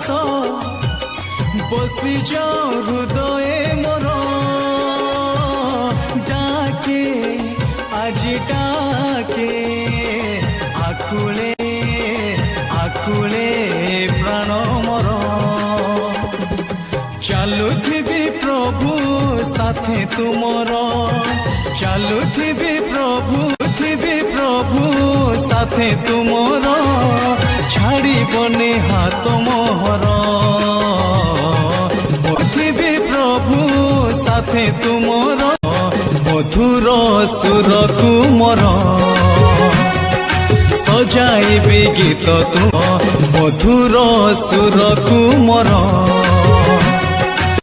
ଆସ ବସି ଯାଅ ହୃଦୟ ମୋର ডাকে আজি ডাকে আকুলে আকুলে প্রাণ মর চালুথিবি প্রভু সাথে তুমর চালুথিবি প্রভু সাথে তুমর ছাড়িবনে হাত মোহর পৃথিবী প্রভু সাথে তুমর মধুর সুরকু মোর সজাইবি গীত তুম মধুর সুরকু মোর